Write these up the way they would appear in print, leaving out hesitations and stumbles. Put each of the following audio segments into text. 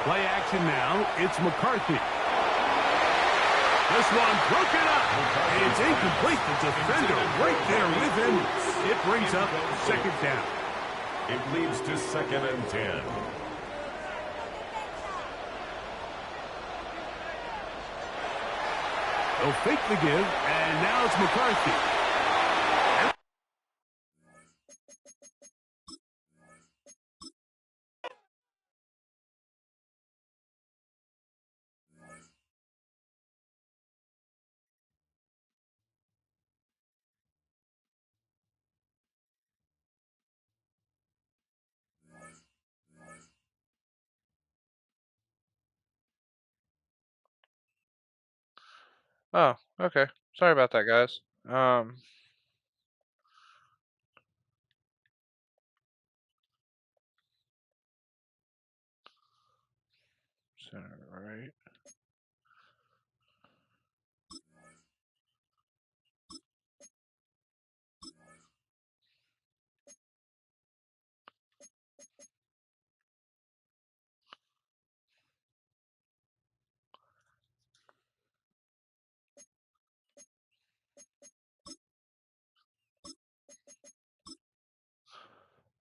Play action now. It's McCarthy. This one broken up. It's incomplete. The defender right there with him. It brings up second down. It leads to 2nd and 10. They'll fake the give, and now it's McCarthy. Oh, okay. Sorry about that, guys. Center right.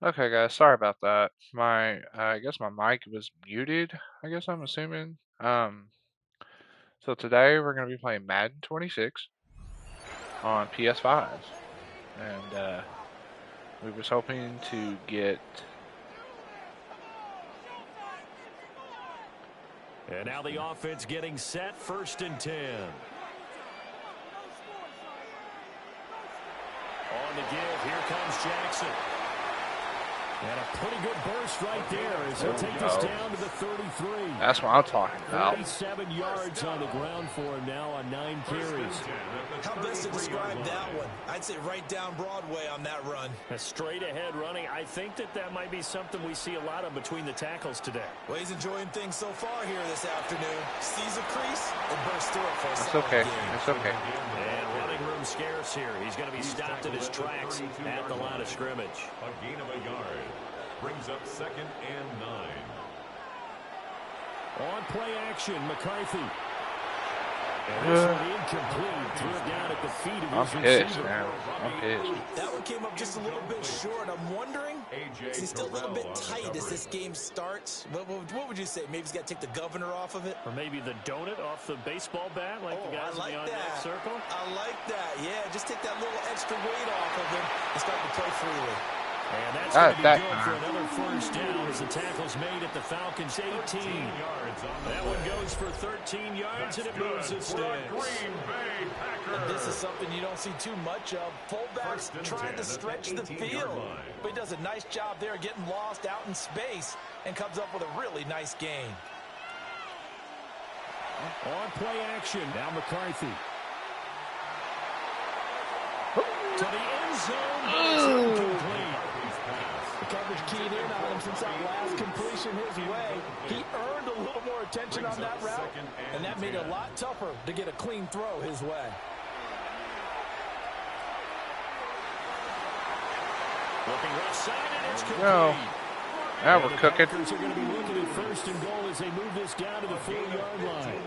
Okay, guys, sorry about that. I guess my mic was muted. I guess I'm assuming. So today we're gonna be playing Madden 26 on PS5, and we was hoping to get. And now the offense getting set, 1st and 10. On the give, here comes Jackson. And a pretty good burst right there as he'll take this down to the 33. That's what I'm talking about. 37 yards on the ground for him now on 9 carries. How best to describe that one? I'd say right down Broadway on that run. A straight ahead running. I think that might be something we see a lot of between the tackles today. Well, he's enjoying things so far here this afternoon. Sees a crease and bursts through it for a It's solid okay. game. It's okay. And running room scarce here. He's going to be stopped in his tracks at the line of scrimmage. A gain of a yard. Brings up 2nd and 9. On play action, McCarthy. And this one incomplete. Threw it down at the feet of I'm his pissed, receiver. man. I'm pissed. That one came up just a little bit short. I'm wondering, is he still a little bit tight as this game starts? What would you say? Maybe he's got to take the governor off of it? Or maybe the donut off the baseball bat like the guys in the on-deck circle? I like that. Yeah, just take that little extra weight off of him and start to play freely. And that's going to be good for another 1st down as the tackle's made at the Falcons' 18. That one goes for 13 yards and it moves the sticks. And this is something you don't see too much of. Fullbacks trying to stretch the field. But he does a nice job there getting lost out in space and comes up with a really nice gain. On play action, now McCarthy. To the end zone, but it's incomplete. The coverage keyed in on him since that last completion his way. He earned a little more attention on that route, and that made it a lot tougher to get a clean throw his way. Looking left side, and it's complete. No. Now we're cooking. The Packers are going to be looking at 1st and goal as they move this down to the 4-yard line.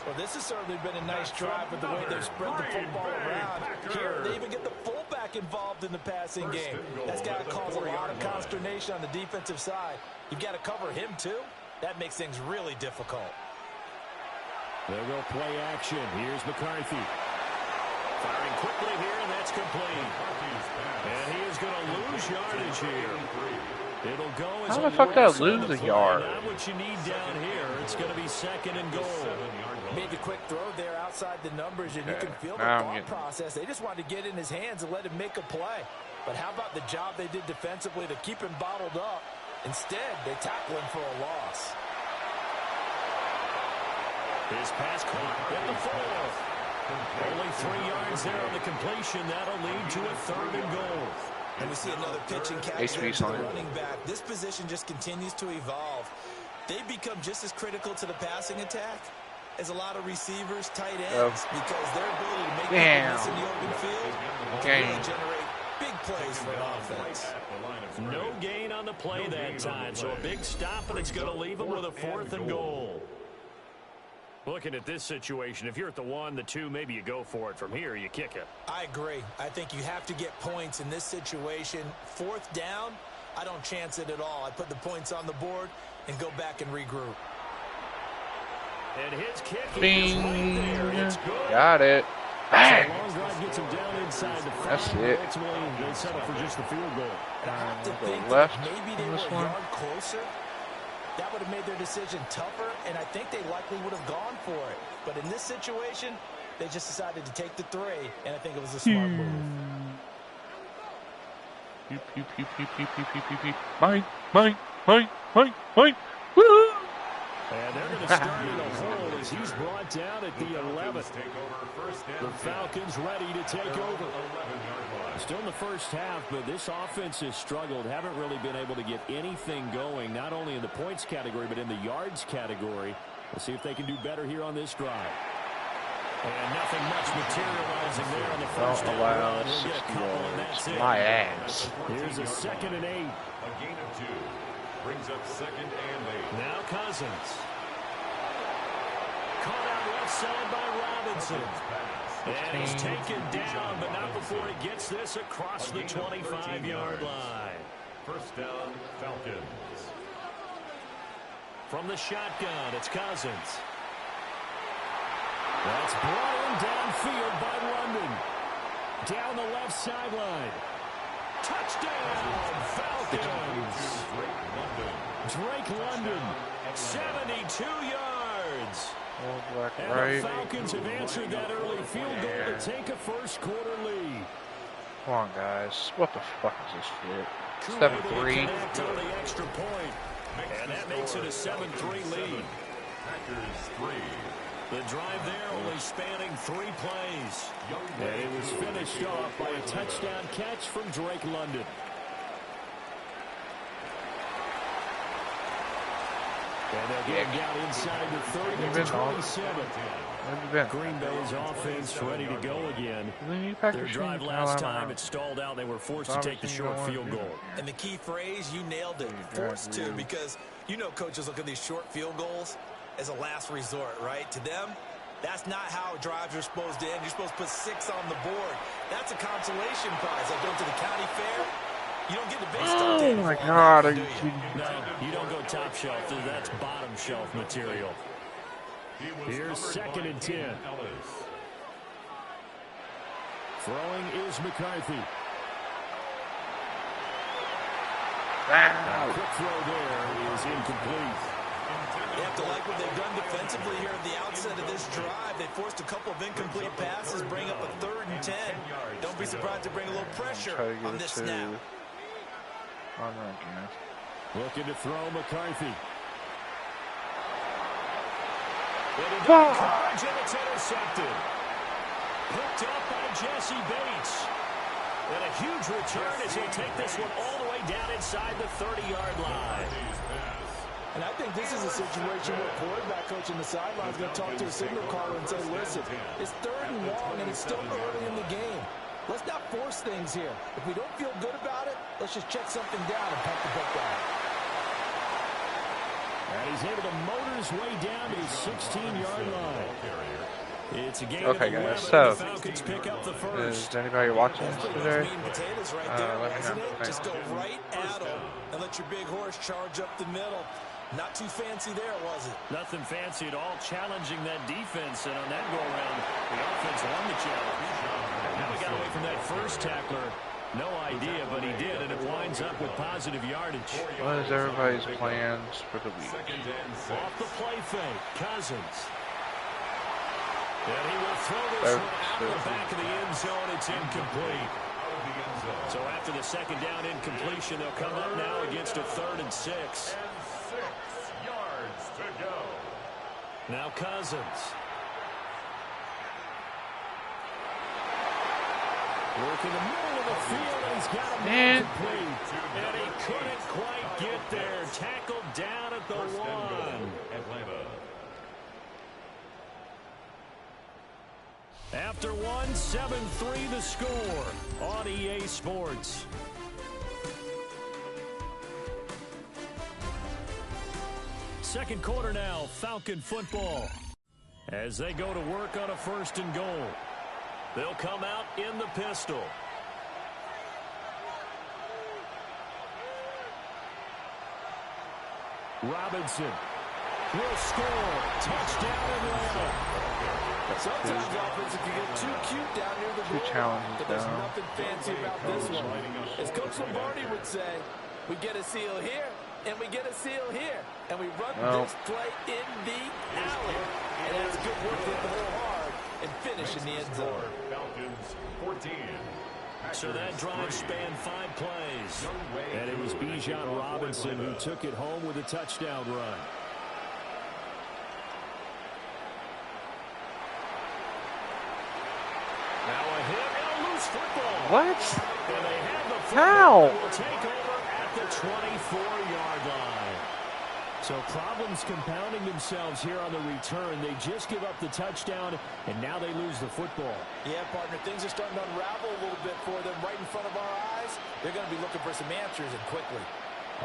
Well, this has certainly been a nice drive with the way they've spread the football around. Here, they even get the fullback involved in the passing game. That's got to cause a lot of consternation on the defensive side. You've got to cover him, too. That makes things really difficult. They'll go play action. Here's McCarthy. Firing quickly here, and that's complete. And he is going to lose yardage here. It'll go as How the fuck did I lose a yard? Not what you need down here. It's going to be 2nd and goal. Made the quick throw there outside the numbers, and you can feel the thought process. They just wanted to get in his hands and let him make a play. But how about the job they did defensively to keep him bottled up? Instead, they tackle him for a loss. His pass caught at the 4. Only 3 yards there on the completion. That'll lead to a 3rd and goal. And we see another pitch and catch there to the running back. This position just continues to evolve. They become just as critical to the passing attack as a lot of receivers, tight ends, because their ability to make people miss in the open field can really generate big plays for an offense. No gain on the play that time, so a big stop, and it's going to leave them with a 4th and goal. Looking at this situation, if you're at the 1, the 2, maybe you go for it. From here, you kick it. I agree. I think you have to get points in this situation. 4th down, I don't chance it at all. I put the points on the board and go back and regroup. And his kick Bing. is right there. It's good. Got it. Bang. Long drive gets him down inside the 5. That's it. Ultimately, they settle for just the field goal. And I have to Go think left that maybe they on were this a one. yard closer. That would have made their decision tougher, and I think they likely would have gone for it. But in this situation, they just decided to take the 3, and I think it was a smart move. Mine. Woo! And they're going to start in a hole as he's brought down at the 11th. The Falcons ready to take over. Still in the first half, but this offense has struggled. Haven't really been able to get anything going, not only in the points category, but in the yards category. We'll see if they can do better here on this drive. And nothing much materializing there on the first Don't allow 60 yards. My ass. Here's a 2nd and 8. A gain of 2. Brings up 2nd and 8. Now Cousins. Caught out left side by Robinson. And he's taken down, but not before he gets this across the 25-yard line. First down, Falcons. From the shotgun, it's Cousins. That's brought in downfield by London. Down the left sideline. Touchdown, Falcons. Drake London, 72 yards. And Right. the Falcons have answered that early field goal to take a first-quarter lead. Come on, guys. What the fuck is this shit? 7-3. Connect on the extra point. And that makes it a 7-3 lead. Packers 3. The drive there only spanning 3 plays. And it was finished off by a touchdown catch from Drake London. And they'll get down inside the 30 to 27. Green Bay's offense ready to go again. Their drive last time, it stalled out. They were forced to take the short field goal. And the key phrase, you nailed it, forced to, because you know coaches look at these short field goals as a last resort, right? To them, that's not how drives are supposed to end. You're supposed to put 6 on the board. That's a consolation prize. Like going to the county fair, you don't get the big stuff. Oh my God, are you kidding me? No, you don't go top shelf. That's bottom shelf material. Here's 2nd and 10. Throwing is McCarthy. Wow. Quick throw there is incomplete. They have to like what they've done defensively here at the outset of this drive. They forced a couple of incomplete passes, bring up a 3rd and 10. Don't be surprised to bring a little pressure on this snap. Looking to throw McCarthy. And it's intercepted. Picked up by Jesse Bates. And a huge return as they take this one all the way down inside the 30-yard line. And I think this is a situation where quarterback coach on the sideline is going to talk to a signal caller and say, listen, it's 3rd and long and it's still early in the game. Let's not force things here. If we don't feel good about it, let's just check something down and punt the ball down. And he's able to motor his way down to his 16-yard line. It's a game Okay, of 11. guys, so, The Falcons pick up the first. is anybody watching this today? Meat and potatoes right there, let me wasn't know. it? Just go right at them and let your big horse charge up the middle. Not too fancy there, was it? Nothing fancy at all, challenging that defense, and on that go-around, the offense won the challenge. Now he got away from that first tackler. No idea, but he did, and it winds up with positive yardage. What is everybody's plans for the week? Off the play fake, Cousins. And he will throw this one out of the back of the end zone. It's incomplete. So after the 2nd down incompletion, they'll come up now against a 3rd and 6. 6 yards to go. Now Cousins. Work in the middle of the field, and he's got him incomplete. And he couldn't quite get there. Tackled down at the 1. Atlanta. After one, 7-3 the score on EA Sports. Second quarter now, Falcon football. As they go to work on a 1st and goal. They'll come out in the pistol. Robinson will score. Touchdown Atlanta. Sometimes offenses can get too cute down near the goal line, but there's nothing fancy about this one. As Coach Lombardi would say, we get a seal here, and we get a seal here, and we run this play in the alley. And that's good work to hit the ball hard and finish in the end zone. Falcons 14. So that drive spanned 5 plays. And it was Bijan Robinson who took it home with a touchdown run. Now a hit and a loose football. What? And they have the How? football. Will take over at the 24-yard line. So problems compounding themselves here on the return. They just give up the touchdown, and now they lose the football. Yeah, partner, things are starting to unravel a little bit for them right in front of our eyes. They're going to be looking for some answers, and quickly.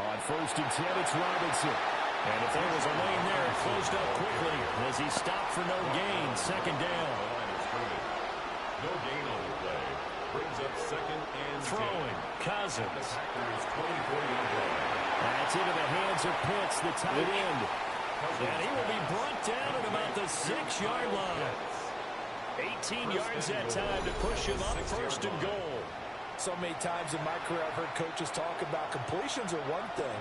On 1st and 10, it's Robinson. And if there was a lane there, it closed up quickly as he stopped for no gain. 2nd down. No gain on the play. Brings up 2nd and 10. Throwing. Cousins. The Packers 24-yard line. That's into the hands of Pitts, the tight end. And he will be brought down at about the 6-yard line. 18 yards that time to push him up 1st and goal. So many times in my career I've heard coaches talk about completions are one thing.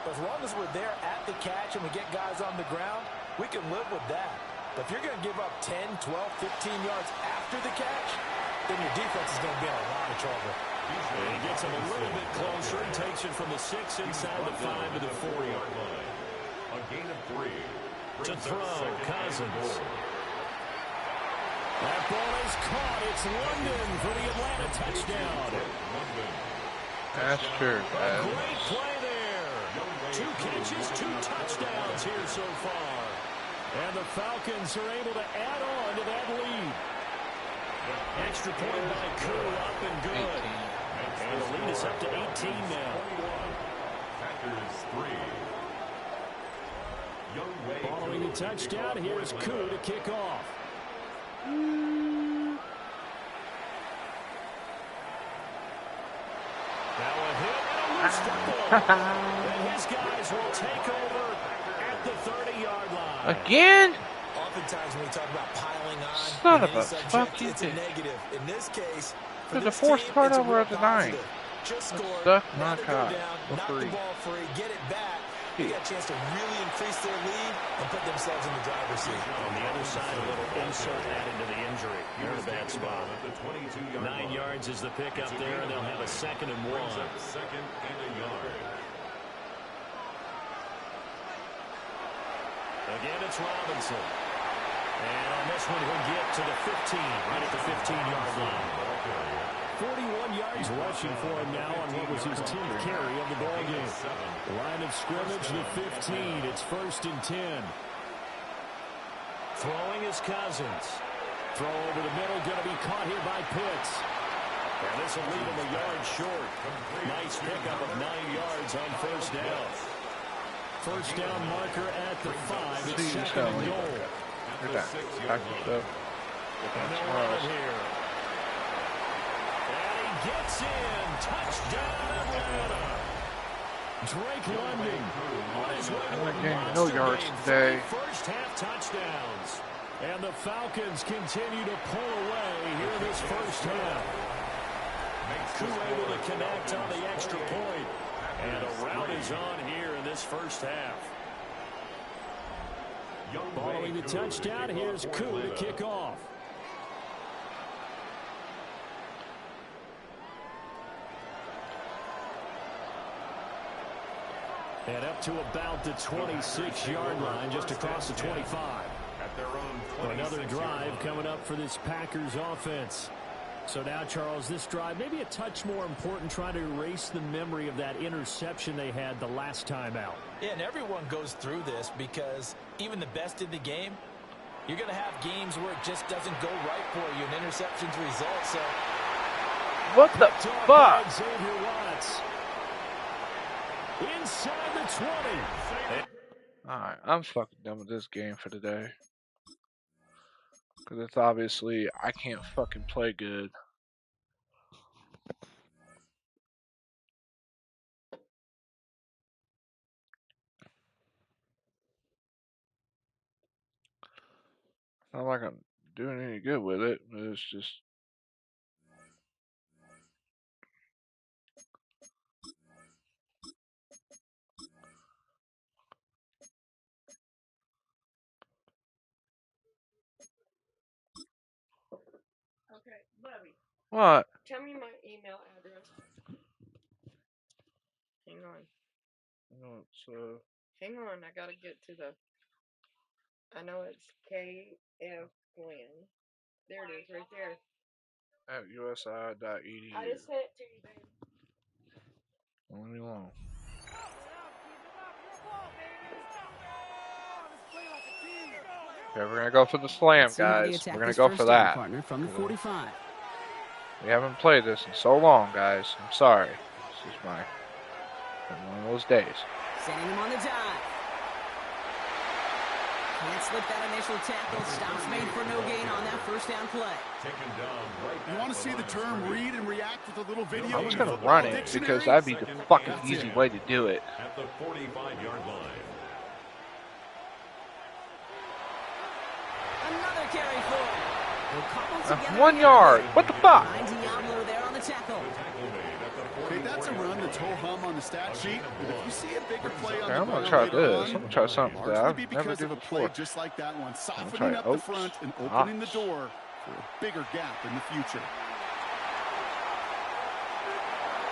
But as long as we're there at the catch and we get guys on the ground, we can live with that. But if you're going to give up 10, 12, 15 yards after the catch, then your defense is going to be in a lot of trouble. And he gets him a little bit closer and takes it from the 6 inside the 5 to the 4-yard line. A gain of 3. To throw, Cousins. That ball is caught. It's London for the Atlanta touchdown. That's true, A guys. great play there. 2 catches, 2 touchdowns here so far. And the Falcons are able to add on to that lead. Extra point by Koo, up and good. And the lead is up to 18 now. Packers 3. Following the touchdown, here's Koo to kick off. Now a hit and a loose football. And his guys will take over at the 30-yard line. Again? Oftentimes when we talk about piling on, Son of a subject, fucking it's a bitch. negative. In this case, for There's a this forced team, turnover it's a real at the 9. positive. Just score, Stuck, now not they go caught. down, For knock free. the ball free, get it back. They got a chance to really increase their lead and put themselves in the driver's seat. On the other side, a little insult added to the injury. They're in a bad spot. 9 yards is the pickup there, and they'll have a 2nd and 1. 2nd and a yard. Again, it's Robinson. And on this one, he'll get to the 15, right at the 15-yard line. 41 yards rushing for him now on what was his 10th carry of the ballgame. Line of scrimmage, the 15. It's 1st and 10. Throwing is Cousins. Throw over the middle, going to be caught here by Pitts. And this will leave him a yard short. Nice pickup of 9 yards on 1st down. 1st down marker at the 5. It's 2nd and goal. You're done. Pack your stuff. And they'll run it here. And he gets in. Touchdown, Atlanta. Drake London on his way to a Getting no monster yards game. today. 3 first-half touchdowns. And the Falcons continue to pull away here in this first half. Koo able to connect on the extra point. And a rout is on here in this first half. Following the touchdown, here's Koo to kick off. And up to about the 26-yard line, just across the 25. At their own 26. Another drive coming up for this Packers offense. So now, Charles, this drive maybe a touch more important, trying to erase the memory of that interception they had the last time out. Yeah, and everyone goes through this because even the best in the game, You're going to have games where it just doesn't go right for you, and interceptions result. So, what the fuck? Inside the 20. Alright, I'm fucking done with this game for today. Because it's obviously, I can't fucking play good. Not like I'm doing any good with it, but it's just... Okay, Bobby. What? Tell me my email address. Hang on. No, it's, Hang on, I gotta get to the... I know it's KF Glenn. There it is, right there. at usi.edu. I just sent it to you, babe. Leave me alone. Okay, we're gonna go for the slam, guys. We're gonna go for that. Partner from the 45. We haven't played this in so long, guys. I'm sorry. This is been one of those days. Sending him on the dive. Can't slip that initial tackle. Stops made for no gain on that first down play. You want to see the term read and react with a little video? I'm just gonna run it because that'd be the fucking easy way to do it. At the 45-yard line. Another carry forward. 1 yard. What the fuck? There on the tackle. Okay, that's a run that's ho-hum on the stat sheet, but if you see a bigger play on Okay, the I'm gonna ground try later this. on, I'm gonna try something that largely I've be never because did of a play before. just like that one, try softening up the oats. front and opening the Ops. door for a bigger gap in the future.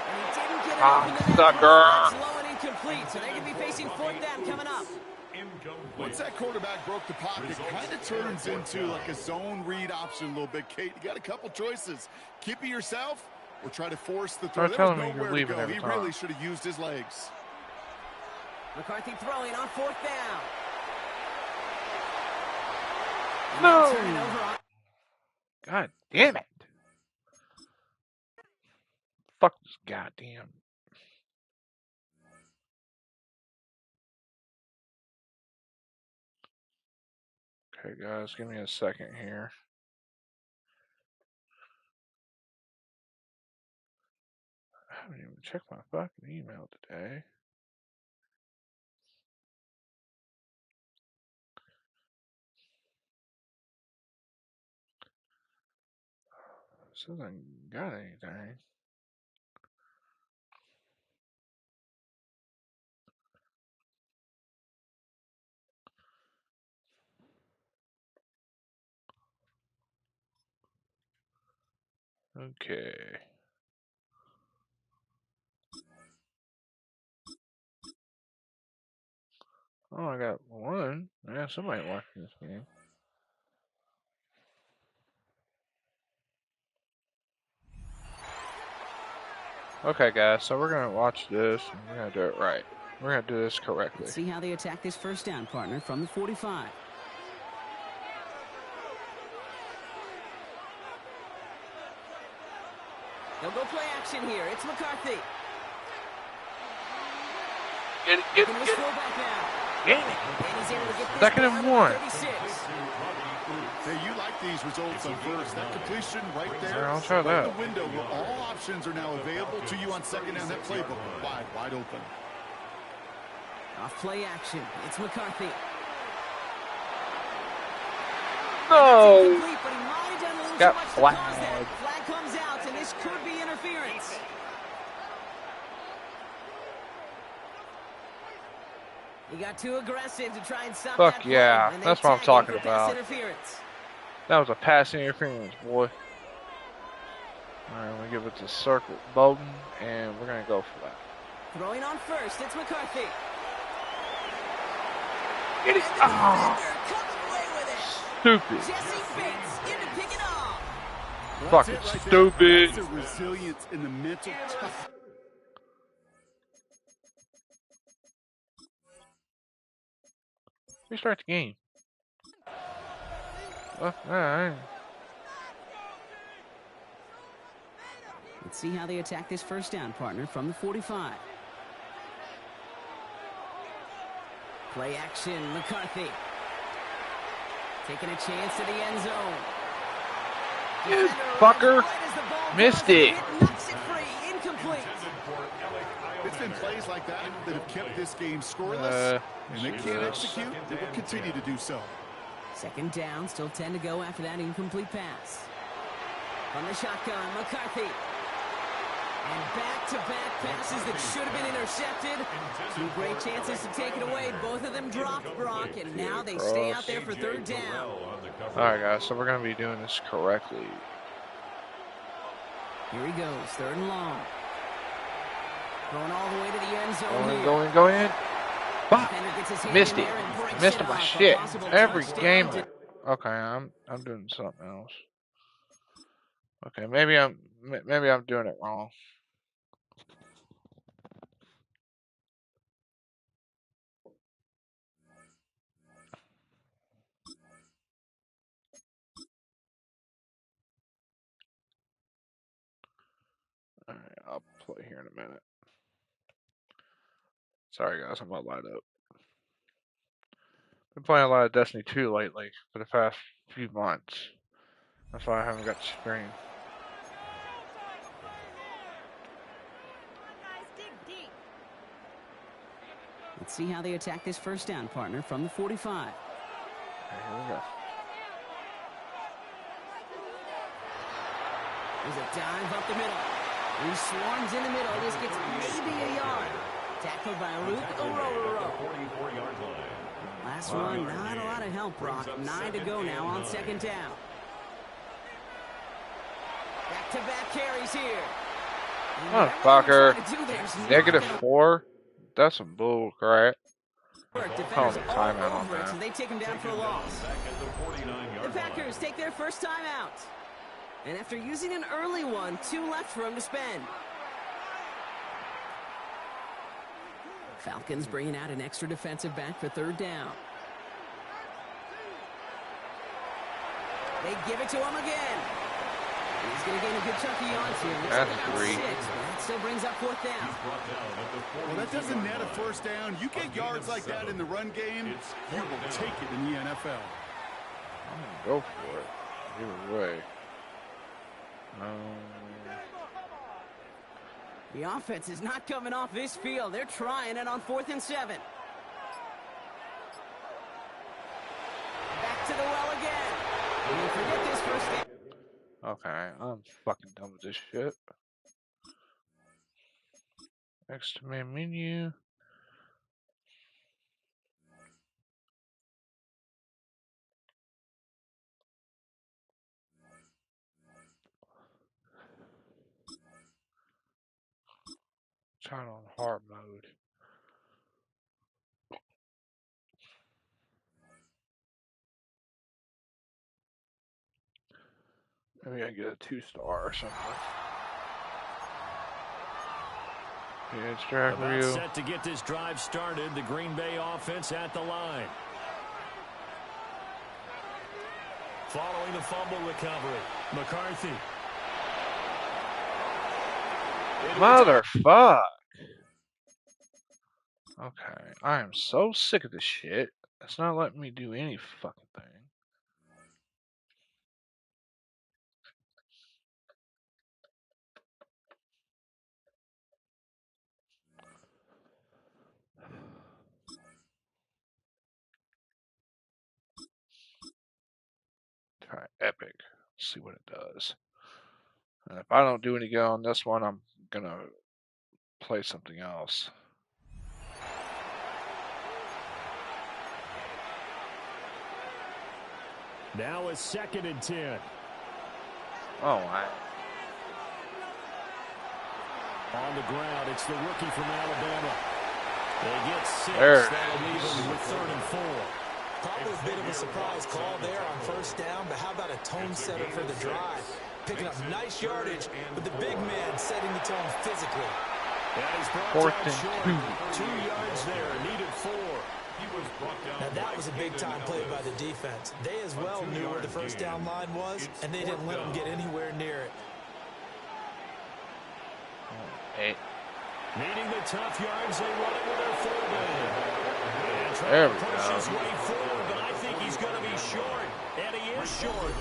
And he didn't get it open to that sucker. run. That's low and incomplete, so they could be facing fourth down coming up. Once that quarterback broke the pocket, it kind of turns into like a zone read option a little bit, Kate. You got a couple choices. Keep it yourself or try to force the throw. Start There was telling me you're nowhere to leaving go. every He time. really should have used his legs. McCarthy throwing on fourth down. And No. they'll turn it over on God damn it. Fuck this goddamn. Okay, guys, give me a second here. I haven't even checked my fucking email today. This hasn't got anything. Okay. Oh, I got one. Yeah, somebody watching this game. Okay, guys, so we're gonna watch this and we're gonna do it right. We're gonna do this correctly. Let's see how they attack this first down, partner, from the 45. They'll go play action here. It's McCarthy. Get it, Get it. Back now. Get it. And he's able to get this Second and down to one. 36. Hey, you like these results on first. That completion right there. Yeah, I'll try right that. the window where all options are now available to you on second down. That playbook wide open. Off play action. It's McCarthy. No. Incomplete, but he might have done a little Got too much to cause that. flagged. Flag comes out, and this could be interference. He got too aggressive to try and stop Fuck that play, yeah, and they that's what I'm tag him talking for pass about. interference. That was a pass interference, boy. Alright, we give it to Circle Bowden, and we're gonna go for that. Throwing on first, it's McCarthy. Get it! And the Ah, defender comes away with it. stupid. Jesse Bates in to pick it off. Well, Fucking that's it right stupid. There. That's the resilience and the mental toughness. Restart the game. Alright. Let's see how they attack this first down, partner, from the 45. Play action, McCarthy. Taking a chance to the end zone. You fucker. Missed it. Knocks it free. Incomplete. It's been plays like that that have kept this game scoreless, and they can't execute. They will continue to do so. Second down, still 10 to go after that incomplete pass. From the shotgun, McCarthy. And back-to-back passes that should have been intercepted. Two great chances to take it away. Both of them dropped, Brock, and now they stay out there for third down. Alright, guys, so we're going to be doing this correctly. Here he goes, third and long. Going all the way to the end zone. Go in. Bah! Missed it. there and breaks Missed it my off. A shit. possible Every touchdown game. to- Okay, I'm doing something else. Okay, maybe I'm doing it wrong. Alright, I'll play here in a minute. Sorry guys, I'm not lined up. Been playing a lot of Destiny 2 lately for the past few months. That's why I haven't got to stream. Let's see how they attack this first down, partner, from the 45. Okay, here we go. There's a dive up the middle. He swarms in the middle. This gets maybe a yard. Tackled by Luke Ororo. Last one, not a lot of help, Brock. 9 to go now on second down. Back-to-back carries here. Motherfucker. -4? That's some bull crap. Defenders Oh, timeout all on over it, that. so they take him down for a loss. The Packers take their first time out. And after using an early one, 2 left for him to spend. Falcons bringing out an extra defensive back for third down. They give it to him again. He's going to gain a good chunk of yards here. That's about 3. 6, but that still brings up fourth down. Well, that doesn't net a first down. You get yards like that in the run game, you will take it in the NFL. I'm gonna go for it. Either way. The offense is not coming off this field. They're trying it on 4th and 7. Back to the well again. And forget this first down. Okay, I'm fucking done with this shit. Next to main menu. Turn on hard mode. Maybe I get a 2-star or something. Yeah, it's track About review. set to get this drive started. The Green Bay offense at the line. Following the fumble recovery, McCarthy. Motherfuck. Okay, I am so sick of this shit. It's not letting me do any fucking thing. Try Epic. See what it does. And if I don't do any good on this one, I'm gonna play something else. Now a 2nd and 10. Oh, wow. On the ground, it's the rookie from Alabama. They get 6. There. That'll leave them with 3rd and 4. Probably a bit of a surprise call there on first down, but how about a tone setter for the drive? Picking up nice yardage, but the big man setting the tone physically. That is brought 4th down and short. 2. 2 yards there, needed 4. Now that was a big-time play by the defense. They as well knew where the first down line was, and they didn't let them get anywhere near it. Hey. Needing the tough yards, they run it with their fullback. And There trying we to push go. his way forward, but I think he's going to be short. And he is short.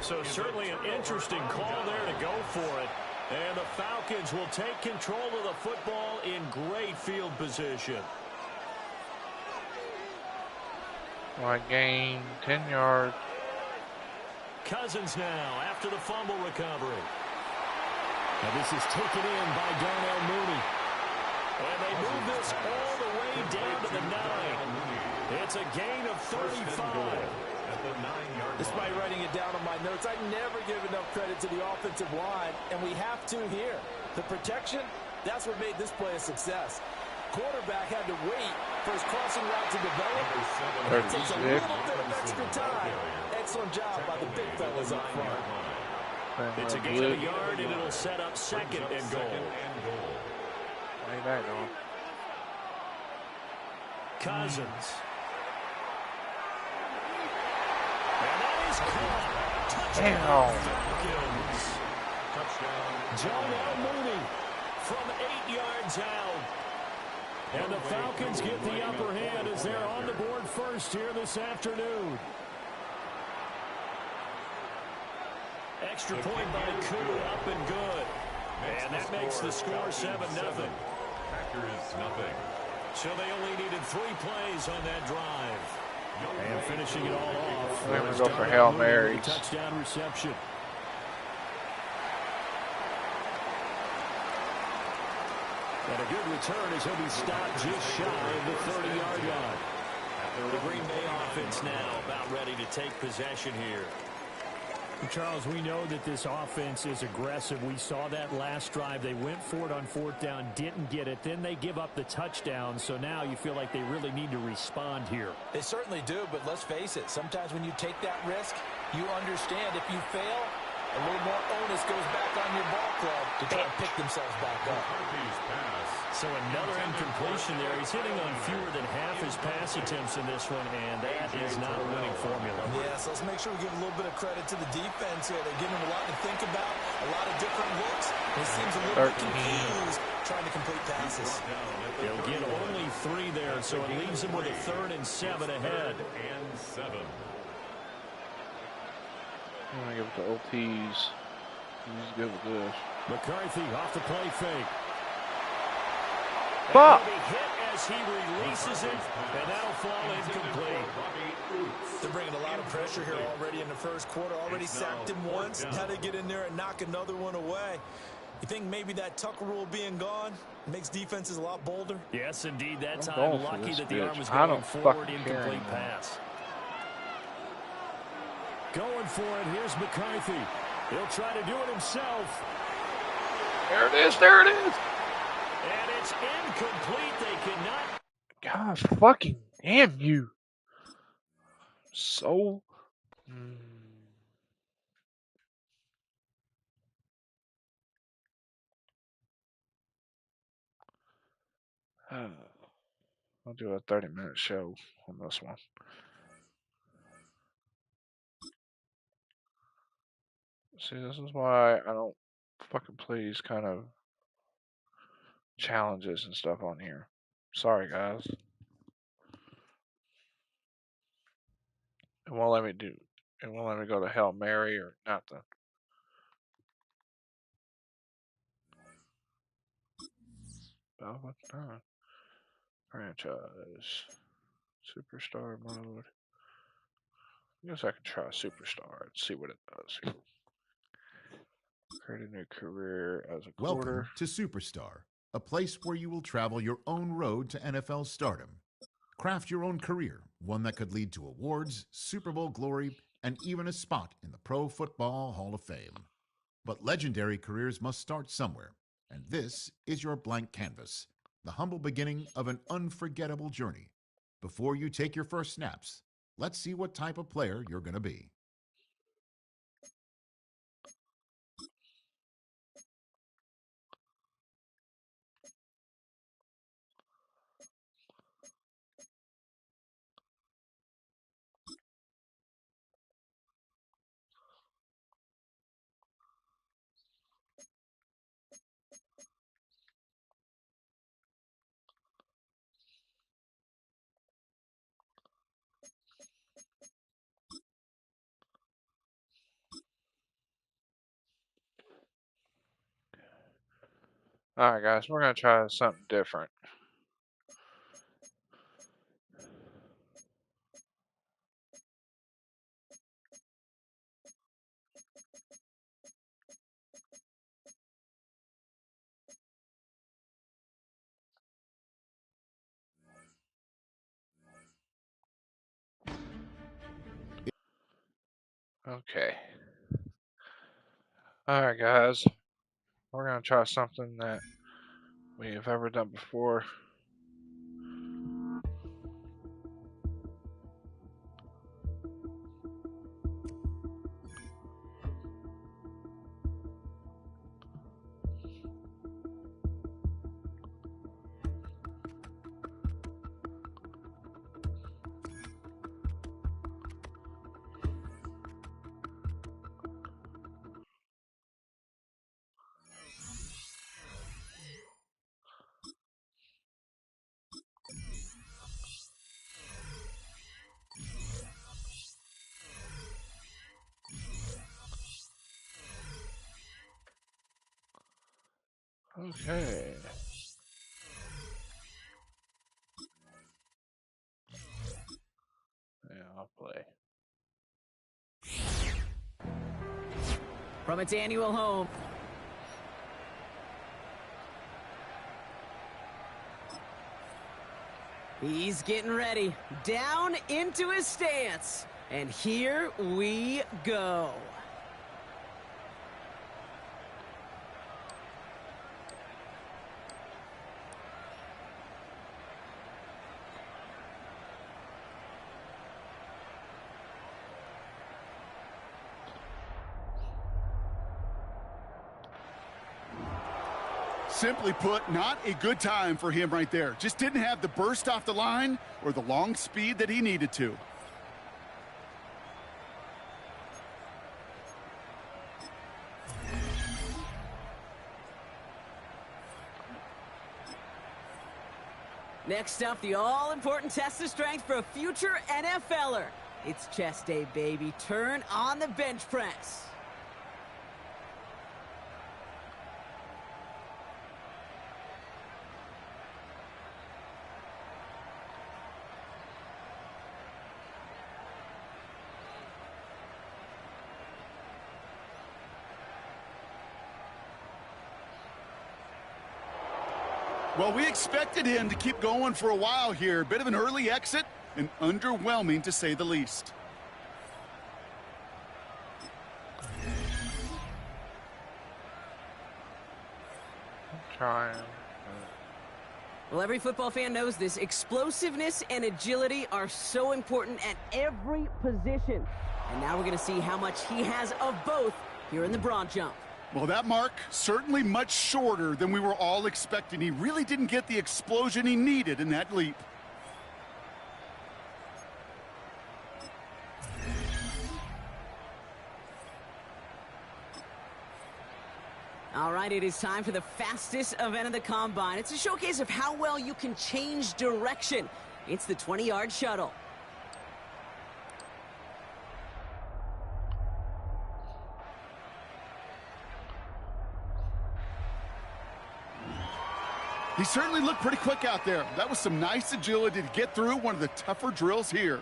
So certainly an interesting call there to go for it. And the Falcons will take control of the football in great field position. I gained 10 yards. Cousins now after the fumble recovery. And this is taken in by Darnell Mooney. And they move this all the way down to the 9. It's a gain of 35. Despite writing it down on my notes, I never give enough credit to the offensive line, and we have to here. The protection, that's what made this play a success. Quarterback had to wait for his crossing route to develop. It takes a little bit of extra time. Excellent job by the big fellas up front. It's a gain of a yard, and it'll set up second and goal. Way back on. Cousins. And that is caught. Touchdown, Falcons. Darnell Mooney from 8 yards out. And the Falcons get the upper hand as they're on the board first here this afternoon. Extra point by Koo, up and good. And that makes the score 7-0. Packers nothing. So they only needed 3 plays on that drive. And finishing it all off. We're going to go for Hail Marys. Touchdown reception. And a good return as he'll be stopped just shy of the 30-yard line. The Green Bay offense now about ready to take possession here. Charles, we know that this offense is aggressive. We saw that last drive. They went for it on 4th down, didn't get it. Then they give up the touchdown. So now you feel like they really need to respond here. They certainly do, but let's face it. Sometimes when you take that risk, you understand if you fail, a little more onus goes back on your ball club to try to pick themselves back up. So another incompletion there. He's hitting on fewer than half his pass attempts in this one, and that is not a winning formula. Yes, let's make sure we give a little bit of credit to the defense here. They're giving him a lot to think about, a lot of different looks. He seems a little bit confused trying to complete passes. He'll get only 3 there, so it leaves him with a 3rd and 7 ahead. I'm going to give it to OTs. He's good with this. McCarthy off the play fake. Fuck! He'll be hit as he releases it, and that'll fall incomplete. They're bringing a lot of pressure here already in the first quarter. Already sacked him once. Now they get in there and knock another one away. You think maybe that Tucker rule being gone makes defenses a lot bolder? Yes, indeed. That I'm time, going for lucky this that the bitch. arm was I going don't forward, fucking care incomplete anymore. pass. Going for it. Here's McCarthy. He'll try to do it himself. There it is. There it is. And it's incomplete. They cannot. God fucking damn you. So. I'll do a 30-minute show on this one. See, this is why I don't fucking play these kind of challenges and stuff on here. Sorry, guys. It won't let me do. It won't let me go to Hail Mary or nothing. Velvet Nine. Franchise. Superstar mode. I guess I can try Superstar and see what it does here. Create a new career as a quarter. Welcome to Superstar, a place where you will travel your own road to NFL stardom. Craft your own career, one that could lead to awards, Super Bowl glory, and even a spot in the Pro Football Hall of Fame. But legendary careers must start somewhere, and this is your blank canvas, the humble beginning of an unforgettable journey. Before you take your first snaps, let's see what type of player you're going to be. Alright, guys, we're going to try something different. Okay. Alright, guys, we're going to try something that we've ever done before. Okay. Yeah, I'll play. From its annual home. He's getting ready. Down into his stance. And here we go. Simply put, not a good time for him right there. Just didn't have the burst off the line or the long speed that he needed to. Next up, the all-important test of strength for a future NFLer. It's chest day, baby. Turn on the bench press. Well, we expected him to keep going for a while here. Bit of an early exit and underwhelming to say the least. Trying. Well, every football fan knows this. Explosiveness and agility are so important at every position. And now we're going to see how much he has of both here in the broad jump. Well, that mark certainly much shorter than we were all expecting. He really didn't get the explosion he needed in that leap. All right, it is time for the fastest event of the Combine. It's a showcase of how well you can change direction. It's the 20-yard shuttle. He certainly looked pretty quick out there. That was some nice agility to get through one of the tougher drills here.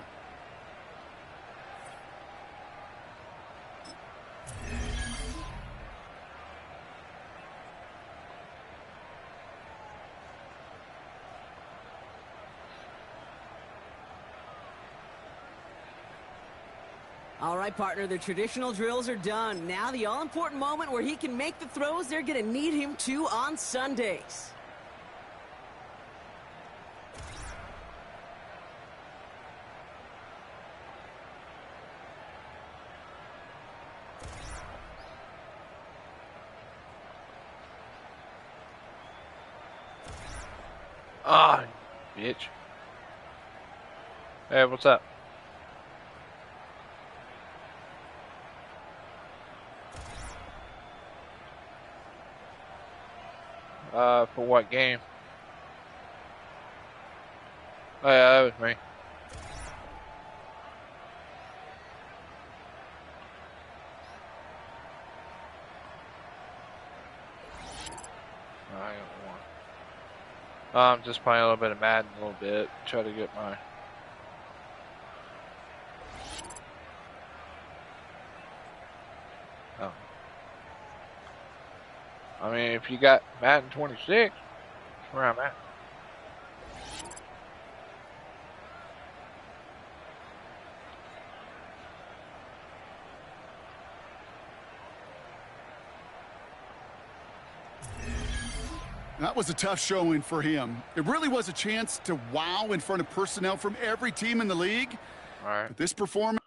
All right, partner, the traditional drills are done. Now the all-important moment where he can make the throws they're going to need him to on Sundays. Ah, bitch. Hey, what's up? For what game? Oh yeah, that was me. Just playing a little bit of Madden a little bit. Try to get my... Oh. I mean, if you got Madden 26, that's where I'm at. That was a tough showing for him. It really was a chance to wow in front of personnel from every team in the league. All right. But this performance...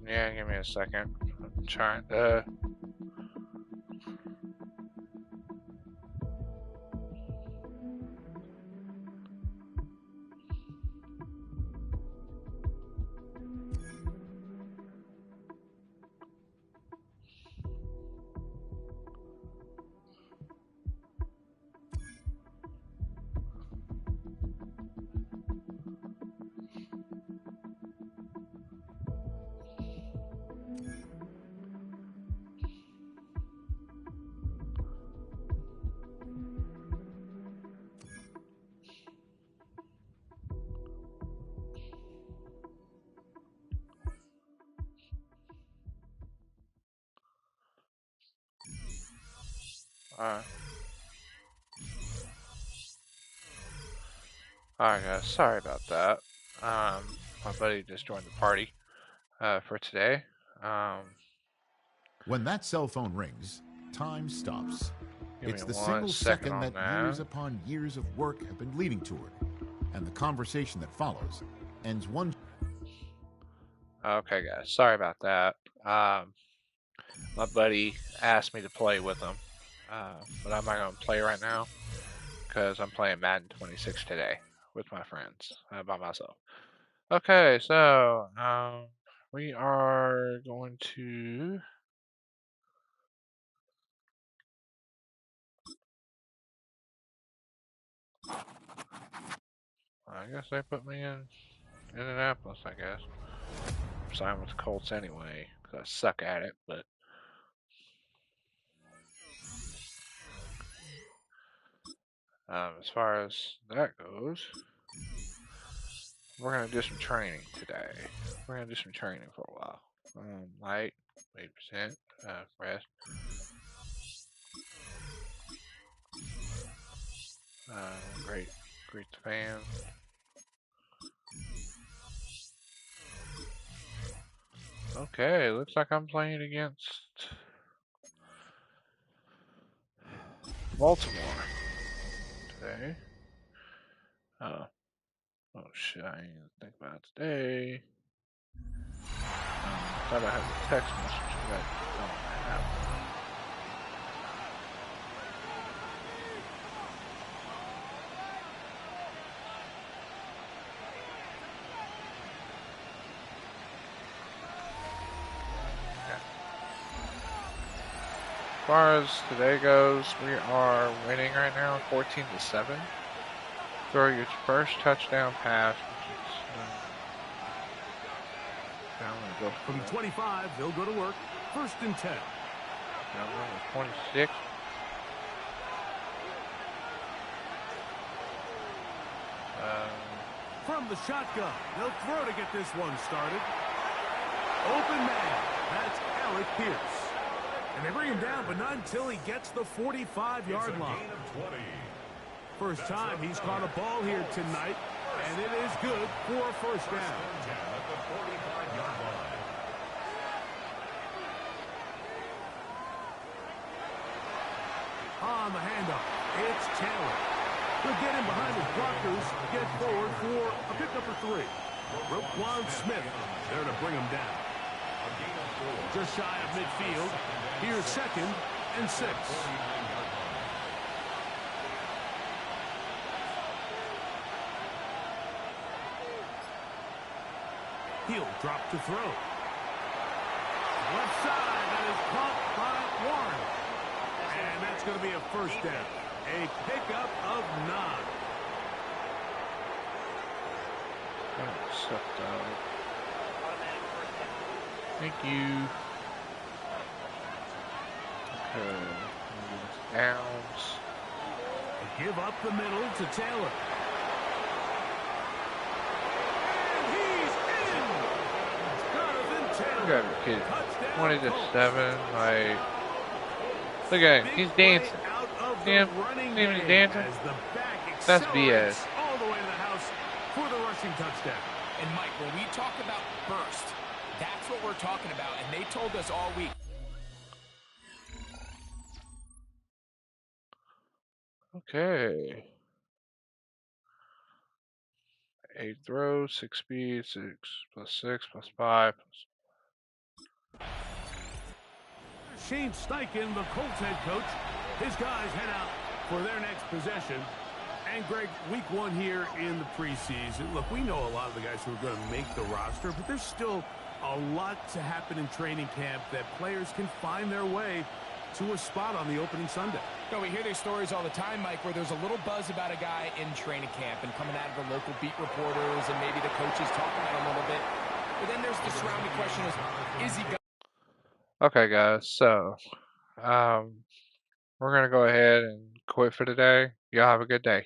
Yeah, give me a second. I'm trying to... Alright. Alright guys, sorry about that. My buddy just joined the party for today. When that cell phone rings, time stops. Give It's me the 1 single second second on that that. years upon years of work have been leading toward. And the conversation that follows ends one... Okay guys, sorry about that. My buddy asked me to play with him, but I'm not going to play right now because I'm playing Madden 26 today with my friends by myself. Okay, so we are going to... I guess they put me in Indianapolis, I guess. I'm signed with the Colts anyway, because I suck at it, but... as far as that goes, we're going to do some training today. We're going to do some training for a while. Light, 8%, rest. Great fan. Okay, looks like I'm playing against Baltimore today. Oh shit, I ain't even think about it today. Thought I had a text message, but I don't have one. As far as today goes, we are winning right now, 14-7. Throw your first touchdown pass, which is I'm gonna go From 25, they'll go to work. 1st and 10. Now we're 26. From the shotgun, they'll throw to get this one started. Open man. That's Alec Pierce. And they bring him down, but not until he gets the 45-yard line. First time he's caught a ball here tonight, and it is good for a first down. At the 45-yard line. on the handoff. It's Taylor. He'll get in behind his blockers, get forward for a pick number 3. Roquan Smith there to bring him down. Just shy of midfield. Here's 2nd and 6. He'll drop to throw. Left side, that is caught by Warren. And that's going to be a first down. A pickup of 9. Thank you. Okay. Downs. Give up the middle to Taylor. You gotta be kidding. 20-7. Like, look at him. He's dancing. Damn, he's dancing. That's BS. All the way to the house for the rushing touchdown. And Mike, when we talk about burst, that's what we're talking about. And they told us all week. Okay. 8 throws, 6 speed, 6 plus 6 plus 5 plus. Shane Steichen, the Colts head coach. His guys head out for their next possession. And Greg, week 1 here in the preseason. Look, we know a lot of the guys who are going to make the roster, but there's still a lot to happen in training camp that players can find their way to a spot on the opening Sunday. No, we hear these stories all the time, Mike, where there's a little buzz about a guy in training camp and coming out of the local beat reporters and maybe the coaches talking about him a little bit. But then there's the surrounding question is he going? Okay, guys, so we're gonna go ahead and quit for today. Y'all have a good day.